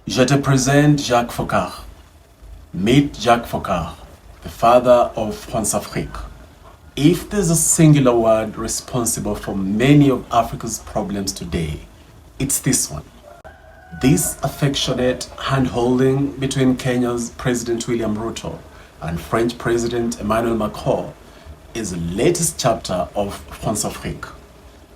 Je te présente Jacques Foccart. Meet Jacques Foccart, the father of Françafrique. If there's a singular word responsible for many of Africa's problems today, it's this one. This affectionate hand-holding between Kenya's President William Ruto and French President Emmanuel Macron is the latest chapter of Françafrique,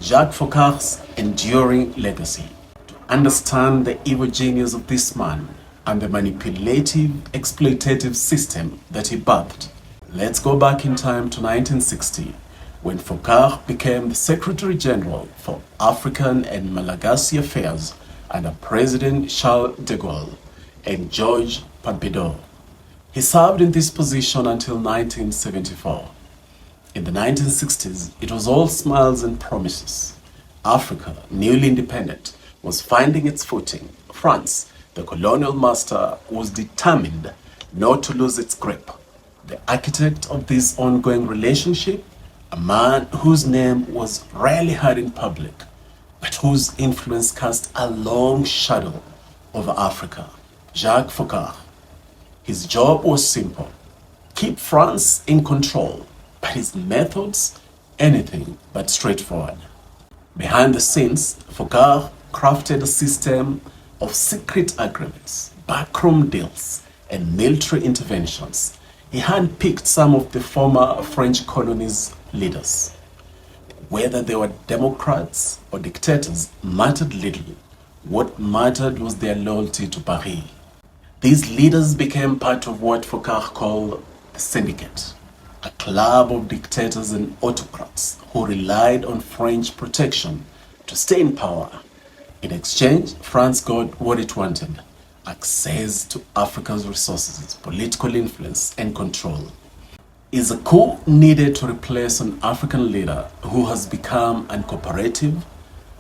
Jacques Foccart's enduring legacy. To understand the evil genius of this man and the manipulative, exploitative system that he birthed, let's go back in time to 1960, when Foccart became the Secretary General for African and Malagasy Affairs under President Charles de Gaulle and Georges Pompidou. He served in this position until 1974. In the 1960s, it was all smiles and promises. Africa, newly independent, was finding its footing. France, the colonial master, was determined not to lose its grip. The architect of this ongoing relationship, a man whose name was rarely heard in public, but whose influence cast a long shadow over Africa, Jacques Foccart. His job was simple: keep France in control, but his methods anything but straightforward. Behind the scenes, Foccart crafted a system of secret agreements, backroom deals, and military interventions. He handpicked some of the former French colonies' leaders. Whether they were democrats or dictators mattered little. What mattered was their loyalty to Paris. These leaders became part of what Foccart called the Syndicate, a club of dictators and autocrats who relied on French protection to stay in power. In exchange, France got what it wanted: access to Africa's resources, political influence, and control. Is a coup needed to replace an African leader who has become uncooperative?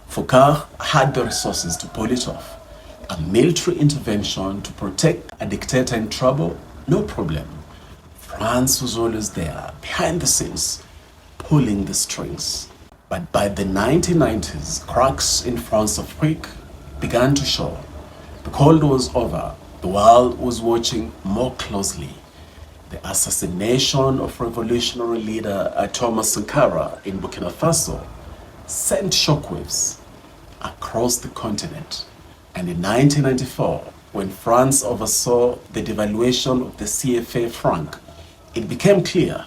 Foccart had the resources to pull it off. A military intervention to protect a dictator in trouble? No problem. France was always there, behind the scenes, pulling the strings. But by the 1990s, cracks in Françafrique began to show. The Cold War was over. The world was watching more closely. The assassination of revolutionary leader Thomas Sankara in Burkina Faso sent shockwaves across the continent. And in 1994, when France oversaw the devaluation of the CFA franc, it became clear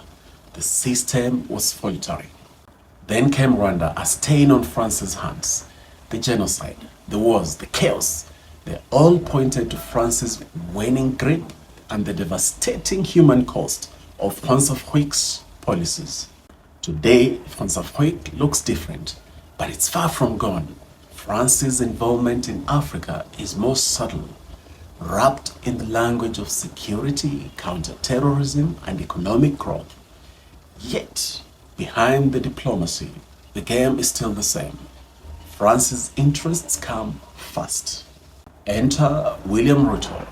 the system was faltering. Then came Rwanda, a stain on France's hands. The genocide, the wars, the chaos, they all pointed to France's waning grip and the devastating human cost of Françafrique's policies. Today, Françafrique looks different, but it's far from gone. France's involvement in Africa is more subtle, wrapped in the language of security, counterterrorism, and economic growth. Yet, behind the diplomacy, the game is still the same. France's interests come first. Enter William Ruto,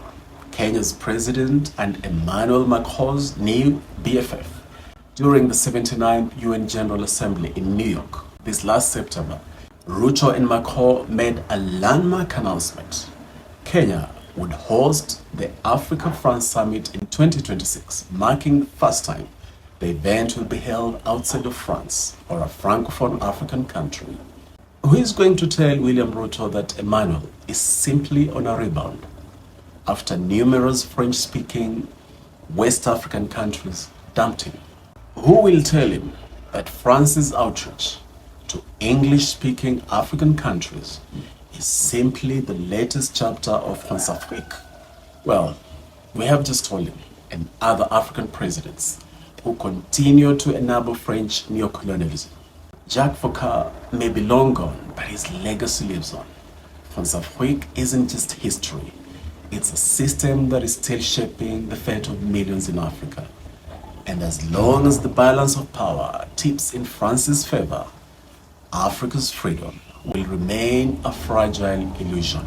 Kenya's president and Emmanuel Macron's new BFF. During the 79th UN General Assembly in New York this last September, Ruto and Macron made a landmark announcement. Kenya would host the Africa-France Summit in 2026, marking the first time the event will be held outside of France or a francophone African country. Who is going to tell William Ruto that Emmanuel is simply on a rebound after numerous French-speaking West African countries dumped him? Who will tell him that France's outreach to English-speaking African countries is simply the latest chapter of Françafrique? Well, we have just told him and other African presidents who continue to enable French neocolonialism. Jacques Foccart may be long gone, but his legacy lives on. Françafrique isn't just history. It's a system that is still shaping the fate of millions in Africa. And as long as the balance of power tips in France's favor, Africa's freedom will remain a fragile illusion.